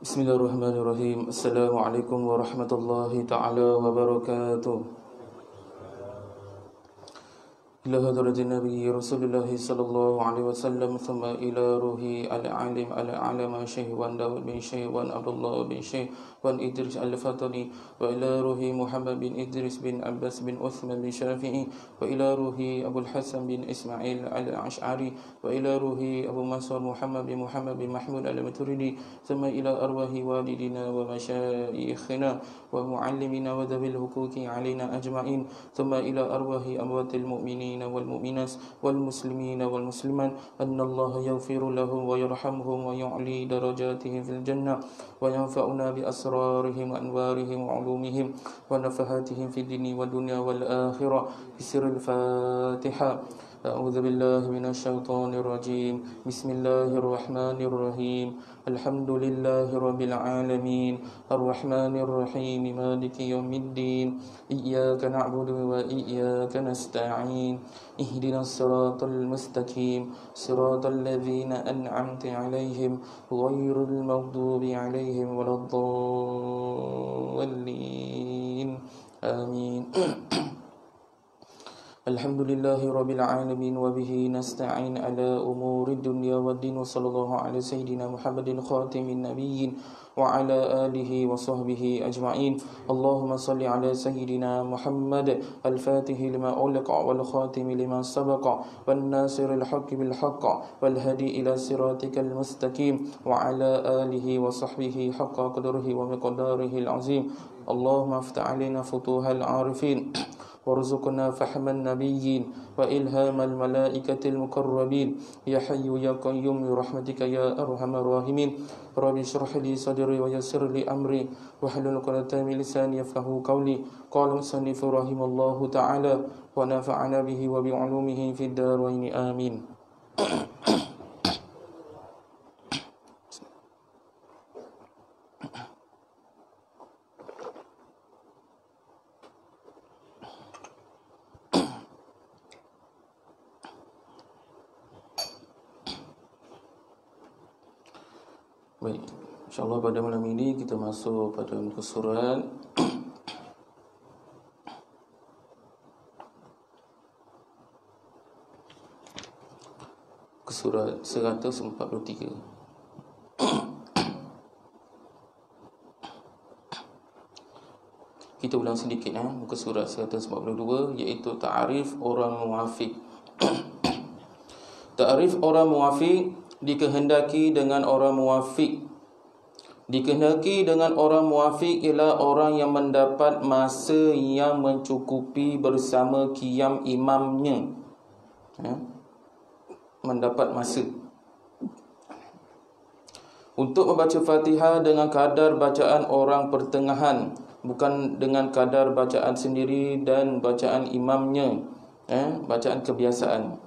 Bismillahirrahmanirrahim. Assalamualaikum warahmatullahi ta'ala wabarakatuh. إلى حضرة النبي رسول الله صلى الله عليه وسلم ثم إلى روحي العالم الأعلم شيخ وان داود بن شيخ وان عبد الله بن شيخ وان إدريس الفاطمي وإلى روحي محمد بن إدريس بن عباس بن عثمان بن شافعي وإلى روحي أبو الحسن بن إسماعيل الأشعري وإلى روحي أبو منصور محمد بن محمود الماتريدي ثم إلى أرواح والدينا ومشايخنا ومعلمنا وذوي الحقوق علينا أجمعين ثم إلى أرواح أموات المؤمنين والمؤمنات والمسلمين والمسلمات أن الله يغفر لهم ويرحمهم ويعلي درجاتهم في الجنة وينفعنا بأسرارهم وأنوارهم وعلومهم ونفحاتهم في الدين والدنيا والآخرة بسر الفاتحة. أعوذ بالله من الشيطان الرجيم. بسم الله الرحمن الرحيم. الحمد لله رب العالمين الرحمن الرحيم مالك يوم الدين إياك نعبد وإياك نستعين اهدنا الصراط المستقيم صراط الذين أنعمت عليهم غير المغضوب عليهم ولا الضالين آمين. Alhamdulillahi Rabbil Alamin wa bihi nasta'in ala umuri dunya wa din wa sallallahu ala sayyidina Muhammadin khatimin nabiyyin wa ala alihi wa sahbihi ajma'in. Allahumma salli ala sayyidina Muhammad al-fatihi lima uliqa wal khatimi lima sabaqa wan nasiril haqqi bil haqq wal hadi ila siratikal mustaqim wa ala alihi wa sahbihi haqqa qadrihi wa miqdarihi al-azim. Allahumma aftah alaina futuhal arifin warzuqna fahman nabiyyin wa ilhamal malaikatil muqarrabin ya hayyu ya qayyum bi rahmatika ya arhamar rahimin. Rabbi shrah li sadri wa yassir li amri wa hlul 'uqdatam min lisani yafqahu qawli. Qala musannif rahimallahu ta'ala wa nafa'ana bihi wa bi 'ulumihi fid darain amin. Baik, insyaAllah pada malam ini kita masuk pada muka surat ke surat 143. Kita ulang sedikit muka surat 142, iaitu ta'arif orang muwafiq. Ta'arif orang muwafiq dikehendaki dengan orang muwafiq. Dikehendaki dengan orang muwafiq ialah orang yang mendapat masa yang mencukupi bersama qiyam imamnya. Mendapat masa untuk membaca Fatihah dengan kadar bacaan orang pertengahan, bukan dengan kadar bacaan sendiri dan bacaan imamnya, bacaan kebiasaan.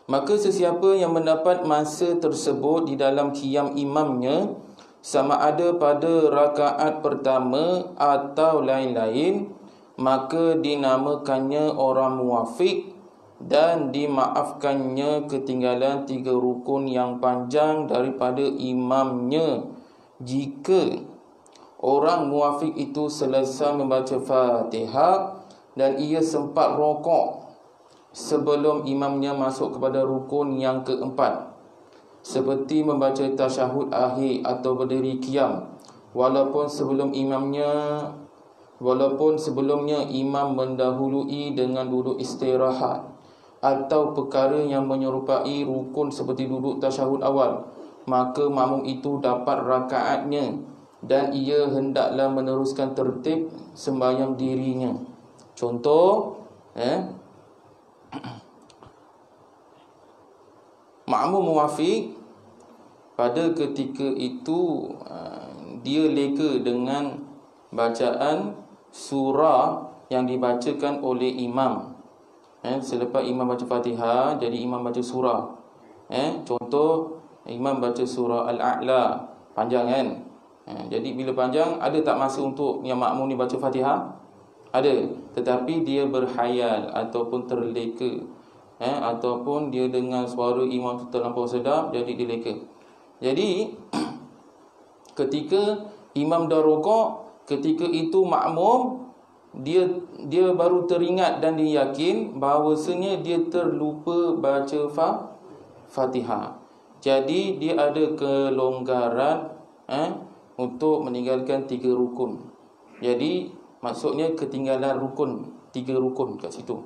Maka sesiapa yang mendapat masa tersebut di dalam qiyam imamnya, sama ada pada rakaat pertama atau lain-lain, maka dinamakannya orang muwafiq dan dimaafkannya ketinggalan 3 rukun yang panjang daripada imamnya jika orang muwafiq itu selesai membaca Fatihah dan ia sempat rokok sebelum imamnya masuk kepada rukun yang keempat, seperti membaca tasyahud akhir atau berdiri qiyam, walaupun sebelumnya imam mendahului dengan duduk istirahat, atau perkara yang menyerupai rukun seperti duduk tasyahud awal, maka makmum itu dapat rakaatnya dan ia hendaklah meneruskan tertib sembahyang dirinya. Contoh, makmum muwafiq pada ketika itu dia leka dengan bacaan surah yang dibacakan oleh imam. Selepas imam baca Fatihah, jadi imam baca surah. Contoh, imam baca surah Al-A'la, panjang kan? Jadi bila panjang, ada tak masa untuk yang makmum ni baca Fatihah? Ada, tetapi dia berhayal ataupun terleka ataupun dia dengar suara imam tu terlampau sedap, jadi dia leka. Jadi ketika imam dah rukuk, ketika itu makmum dia baru teringat dan dia yakin bahawasanya dia terlupa baca Fatihah. Jadi dia ada kelonggaran untuk meninggalkan 3 rukun. Jadi maksudnya ketinggalan 3 rukun kat situ.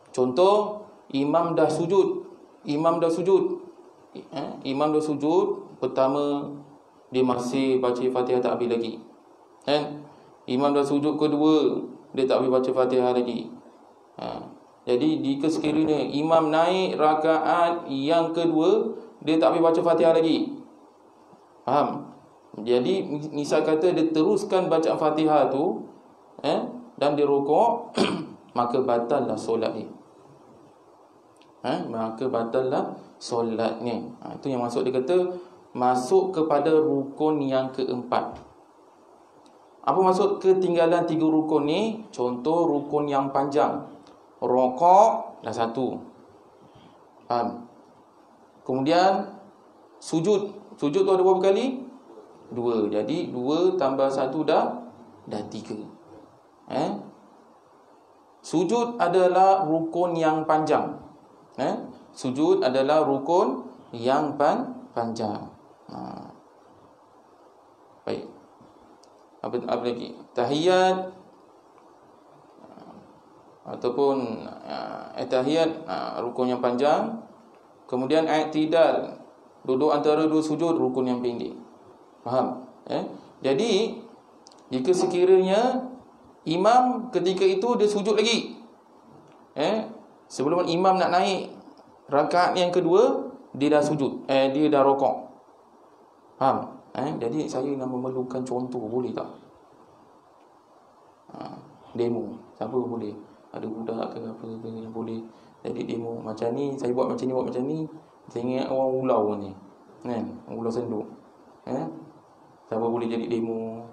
Contoh, imam dah sujud. Imam dah sujud. Pertama, dia masih baca Fatihah tak habis lagi. Imam dah sujud kedua, dia tak habis baca Fatihah lagi. Jadi jika sekiranya imam naik rakaat yang kedua, dia tak habis baca Fatihah lagi. Faham? Jadi misal kata dia teruskan bacaan Fatihah tu, dan dia rukuk, maka batallah solat dia. Maka batallah solatnya. Itu yang maksud dia kata masuk kepada rukun yang keempat. Apa maksud ketinggalan 3 rukun ni? Contoh rukun yang panjang, rukuk dah 1. Faham? Kemudian sujud tu ada berapa kali? 2. Jadi 2 tambah 1 dah 3. Sujud adalah rukun yang panjang. Sujud adalah rukun yang panjang. Baik. Apa lagi? Tahiyat ataupun tahiyat, rukun yang panjang. Kemudian i'tidal, duduk antara 2 sujud, rukun yang pendek. Faham? Jadi jika sekiranya imam ketika itu dia sujud lagi, sebelum imam nak naik rakaat yang kedua, dia dah sujud, dia dah rukuk. Faham? Jadi saya nak memerlukan contoh, boleh tak? Demo, siapa boleh? Ada budak ke apa ke yang boleh jadi demo macam ni, saya buat macam ni. Saya ingat orang ulau ni, kan? Ulau senduk. Siapa boleh jadi demo?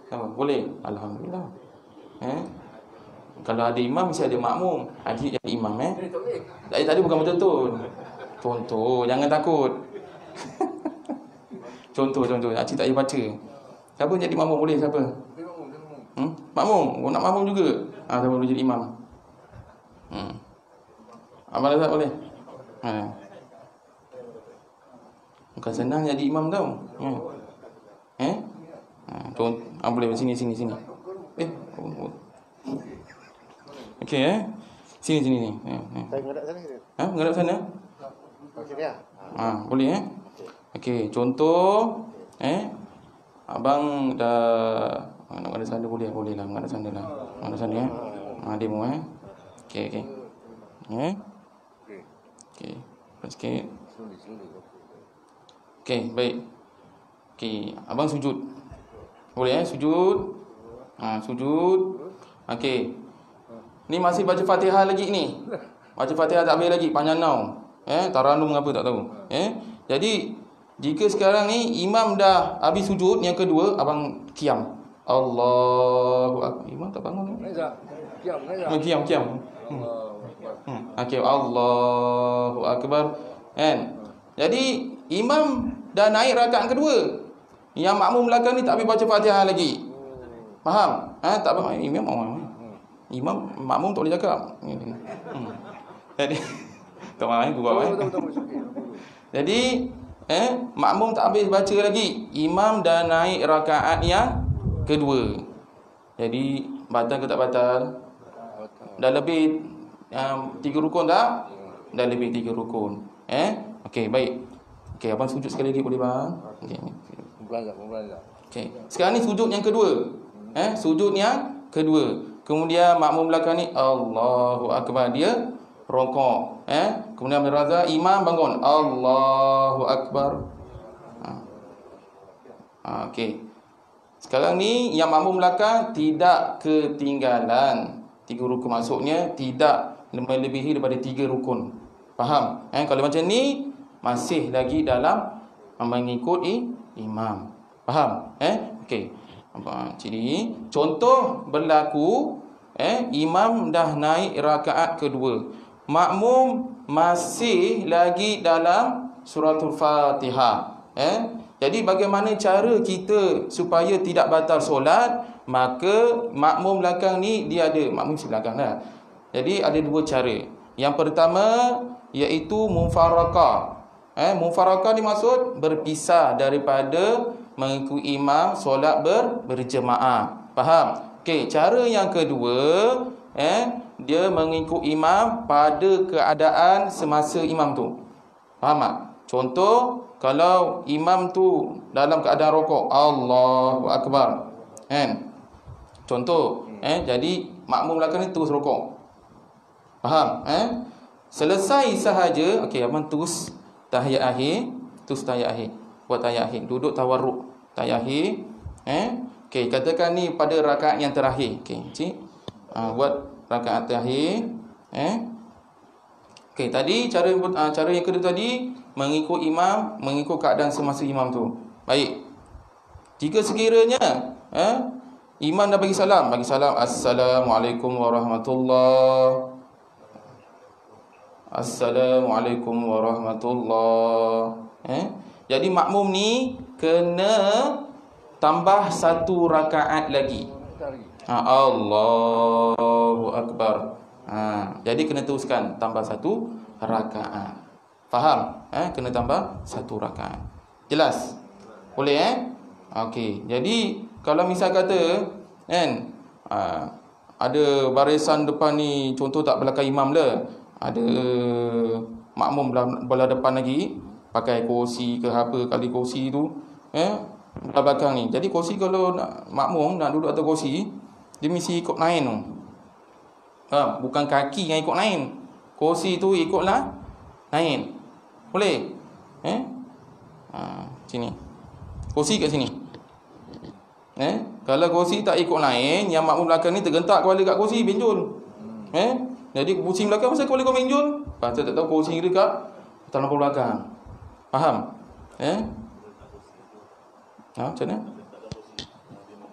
Siapa? Boleh? Alhamdulillah. Kalau ada imam, mesti ada makmum. Adik jadi imam. Tadi bukan betul-betul. Contoh, jangan takut. Contoh. Acik tak payah baca. Siapa jadi makmum boleh? Siapa? Makmum. Nak makmum juga. Siapa boleh jadi imam? Abang Razak boleh? Bukan senang jadi imam tau. Boleh sini. Okey Sini ni. Saya menghadap sana ke? Menghadap sana? Okey ya. Boleh Okey, contoh abang dah nak menghadap sana, boleh lah menghadap sana lah. Menghadap sana demo Okey. Okey. Sikit. Okey, baik. Okey, abang sujud. Boleh sujud. Sujud. Okey. Ni masih baca Fatihah lagi ni. Baca Fatihah tak habis lagi, panjang now. Taranum apa tak tahu. Jadi jika sekarang ni imam dah habis sujud yang kedua, abang qiyam. Allahu akbar. Imam tak bangun ni. Qiyam. Okey, Allahu akbar. Jadi imam dah naik rakaat kedua. Yang makmum belakang ni tak habis baca Fatihah lagi. Faham? Tak faham. Imam makmum tak boleh cakap. Jadi tak faham gua. Jadi makmum tak habis baca lagi. Imam dah naik rakaat yang kedua. Jadi batal ke tak batal? Dah lebih 3 rukun tak? Dah lebih 3 rukun. Okey, baik. Okey, abang sujud sekali lagi boleh bang? Okey. Okey. Sekarang ni sujud yang kedua. Sujud yang kedua. Kemudian makmum belakang ni Allahu akbar, dia rukuk. Kemudian beraza, imam bangun Allahu akbar. Okey. Sekarang ni yang makmum belakang tidak ketinggalan 3 rukun, maksudnya tidak melebihi daripada 3 rukun. Faham? Kalau macam ni masih lagi dalam mengikut imam. Faham? Okey. Jadi contoh berlaku imam dah naik rakaat kedua, makmum masih lagi dalam suratul Fatihah. Jadi bagaimana cara kita supaya tidak batal solat? Maka makmum belakang ni dia ada, makmum si belakang dah. Jadi ada dua cara. Yang pertama iaitu mufarakah. Mufarakah dimaksud berpisah daripada mengikuti imam solat berjemaah. Faham? Okey, cara yang kedua, dia mengikut imam pada keadaan semasa imam tu. Faham tak? Contoh, kalau imam tu dalam keadaan rokok, Allahu Akbar. Contoh, jadi makmum belakang ni terus rokok. Faham? Selesai sahaja, okey, abang terus tahiyat akhir, buat tahiyat akhir, duduk tawarruk, tahiyat akhir, okey, katakan ni pada rakaat yang terakhir. Okey, cik, buat rakaat terakhir, okey, tadi cara yang kedua tadi mengikut imam, mengikut keadaan semasa imam tu. Baik. Jika sekiranya imam dah bagi salam, Assalamualaikum warahmatullahi, Assalamualaikum warahmatullahi. Jadi makmum ni kena tambah satu rakaat lagi. Allahu Akbar. Jadi kena teruskan tambah satu rakaat. Faham? Kena tambah satu rakaat. Jelas? Boleh Okey. Jadi kalau misal kata ada barisan depan ni, contoh tak belakang imam lah, ada makmum belah depan lagi pakai kursi ke apa kali kursi tu, belah belakang ni. Jadi kursi, kalau makmum nak duduk atas kursi, dia mesti ikut lain tu. Bukan kaki yang ikut lain, kursi tu ikutlah lain. Boleh? Sini. Kursi kat sini. Kalau kursi tak ikut lain, yang makmum belakang ni tergentak kepala kat kursi, benjol. Jadi kursi belakang masa kepala kau benjol, pasal tak tahu kursi dekat terlampau belakang. Faham? Macam mana?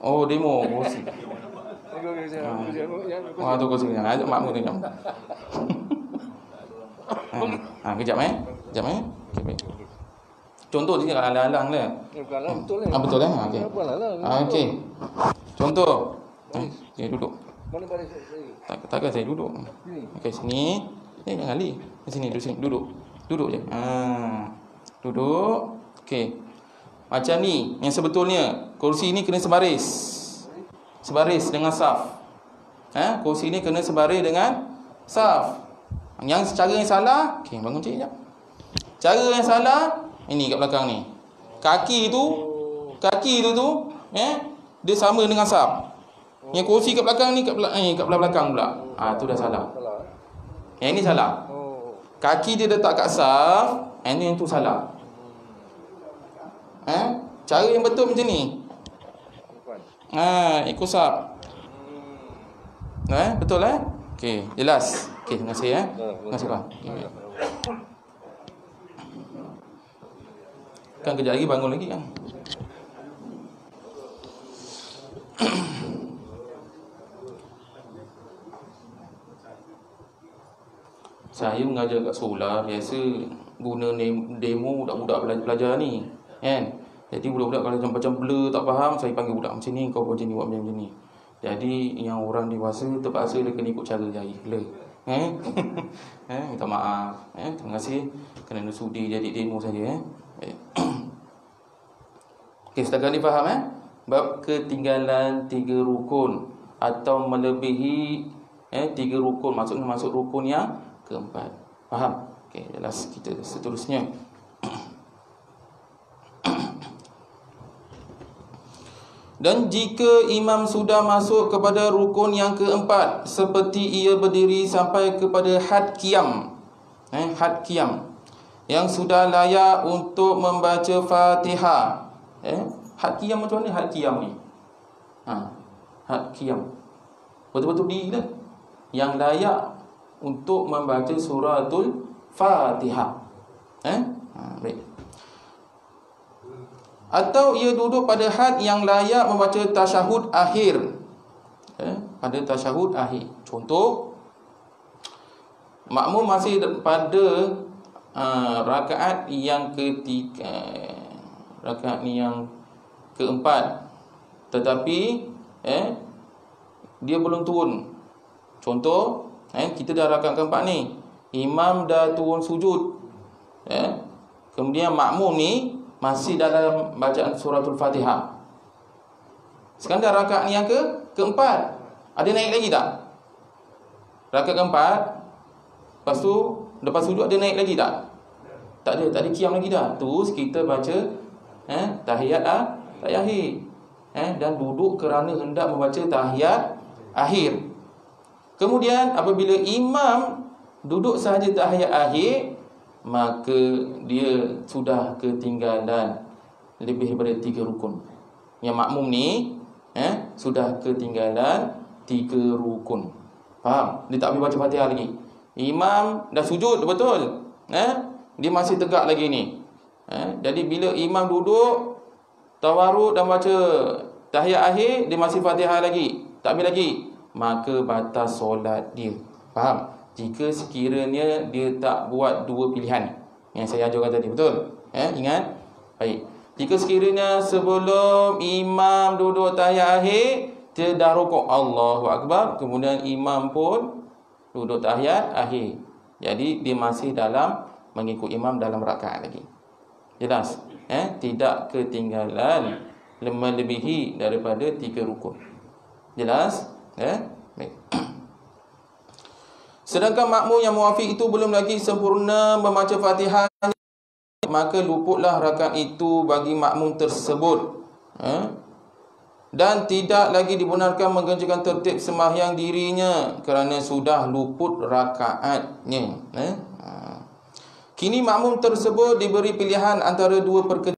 Oh, demo kursi. Tu kursi. Ajak makmum tu jam. Kejap Kejap Okay, baik. Contoh dia alang-alang lah. Betul lah. Betul okey. Okey. Contoh. Dia duduk. Mana baris saya? Takkan saya duduk. Okey, sini. Jangan Ali. Sini, duduk sini. Duduk je. Duduk. Okey. Macam ni, yang sebetulnya kursi ni kena sebaris. Sebaris dengan saf. Kursi ni kena sebaris dengan saf. Yang cara yang salah, okey, bangun cik jap. Cara yang salah ini kat belakang ni. Kaki tu dia sama dengan saf. Yang kursi kat belakang ni kat belah belakang pula. Tu dah salah. Yang ini salah. Kaki dia letak kat saf, yang tu salah. Cara yang betul macam ni. Ikut saf. Betul Okey, jelas. Okey, terima kasih Terima kasih bang. Okay. Kan kejap lagi bangun lagi kan. Saya mengajar kat sekolah, biasa guna demo budak-budak belajar ni, kan. Jadi budak-budak kalau macam blur tak faham, saya panggil budak macam ni, kau buat macam ni, buat macam ni. Jadi yang orang dewasa terpaksa dia kena ikut cara jahil lah. Minta maaf. Terima kasih kerana sudi jadi demo saja. Okey, setakat ni faham bab ketinggalan 3 rukun atau melebihi 3 rukun, maksudnya masuk rukun yang keempat. Faham? Okey, jelas. Kita seterusnya. Dan jika imam sudah masuk kepada rukun yang keempat, seperti ia berdiri sampai kepada had qiyam, had qiyam, yang sudah layak untuk membaca Fatihah. Had qiyam macam mana had qiyam ni? Had qiyam betul-betul diri lah, yang layak untuk membaca suratul Fatihah. Baik. Atau ia duduk pada had yang layak membaca tasyahud akhir. pada tasyahud akhir. Contoh, makmum masih pada rakaat yang ketiga, rakaat yang keempat, tetapi dia belum turun. Contoh, kita dah rakaat keempat ni, imam dah turun sujud, kemudian makmum ni masih dalam bacaan suratul Fatihah. Sekarang dah rakaat ni yang keempat, ada naik lagi tak? Rakaat keempat, lepas tu lepas sujud ada naik lagi tak? Tak ada qiyam lagi dah. Terus kita baca tahiyat akhir, dan duduk kerana hendak membaca tahiyat akhir. Kemudian apabila imam duduk sahaja tahiyat akhir, maka dia sudah ketinggalan lebih daripada 3 rukun. Yang makmum ni sudah ketinggalan 3 rukun. Faham? Dia tak boleh baca Fatihah lagi. Imam dah sujud, betul? Dia masih tegak lagi ni. Jadi bila imam duduk tawarruk dan baca tahiyat akhir, dia masih Fatihah lagi, tak habis lagi, maka batas solat dia. Faham? Jika sekiranya dia tak buat 2 pilihan yang saya ajarkan tadi, betul? Ingat? Baik. Jika sekiranya sebelum imam duduk tahiyat akhir, dia dah rukuk, Allahu Akbar, kemudian imam pun duduk tahiyat akhir, jadi dia masih dalam mengikut imam dalam rakaat lagi. Jelas? Tidak ketinggalan melebihi daripada 3 rukun. Jelas? Baik. Sedangkan makmum yang muafiq itu belum lagi sempurna membaca Fatihah, maka luputlah rakaat itu bagi makmum tersebut, dan tidak lagi dibenarkan mengerjakan tertib sembahyang dirinya kerana sudah luput rakaatnya. Kini makmum tersebut diberi pilihan antara 2 perkara